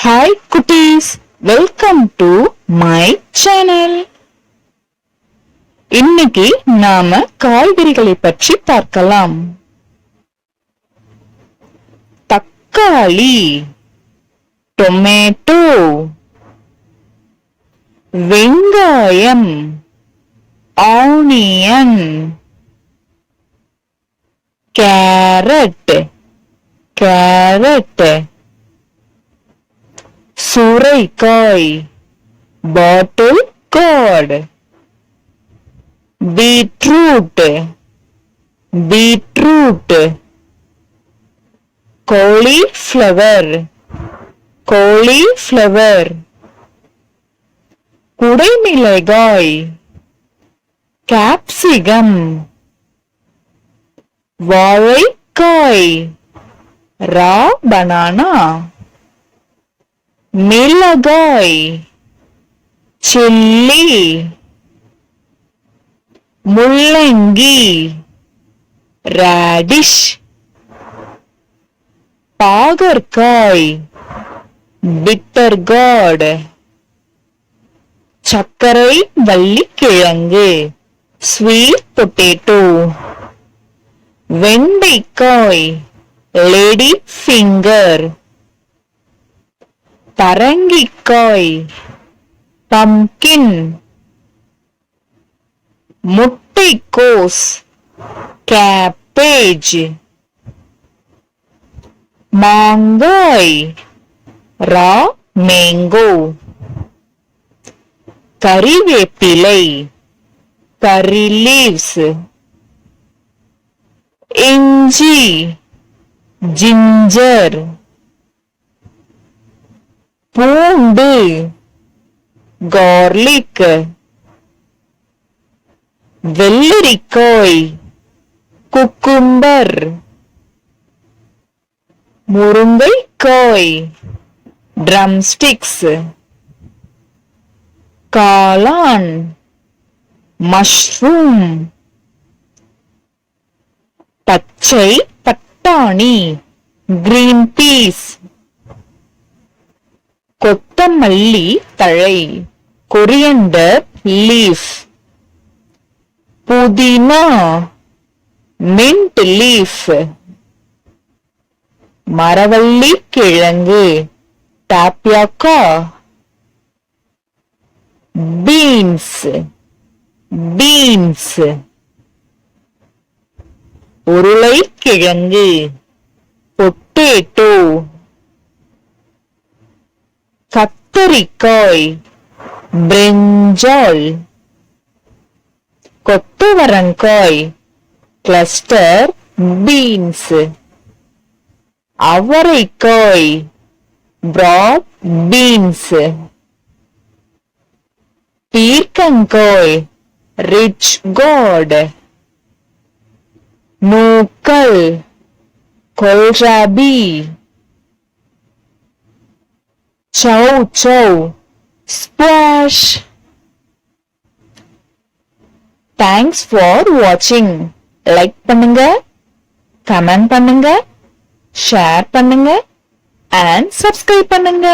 Hi cuties, welcome to my channel. இன்னைக்கு நாம காய்கறிகளை பற்றி பார்க்கலாம். தக்காளி, டொமேட்டோ, வெங்காயம், ஆனியன், கேரட், சுரைக்காய், பாட்டில் gourd, beetroot, cauliflower, குடைமிளகாய், capsicum, வாழைக்காய், raw banana, மிளகாய், சில்லி, முள்ளங்கி, radish, பாகற்காய், bitter gourd, சர்க்கரை வள்ளிக்கிழங்கு, sweet potato, வெண்டைக்காய், lady finger, பரங்கிக்காய், pumpkin, முட்டைக்கோஸ், cabbage, மாங்காய், raw mango, கறிவேப்பிலை, curry leaves, இஞ்சி, ginger, பூண்டு, garlic, வெள்ளரிக்காய், cucumber, முருங்கைக்காய், drumsticks, காளான், mushroom, பச்சை பட்டாணி, green peas, கொத்தமல்லி தழை, coriander leaf, புதினா, mint leaf, மரவள்ளி கிழங்கு, tapioca, beans, உருளைக்கிழங்கு, potato, கத்தரிக்காய், brinjal, கொத்தவரங்காய், cluster beans, அவரைக்காய், broad beans, பீர்க்கங்காய், rich gourd, நூக்கல், kohlrabi, chow, squash. Thanks for watching. Like பண்ணுங்க, comment பண்ணுங்க, share பண்ணுங்க and subscribe பண்ணுங்க.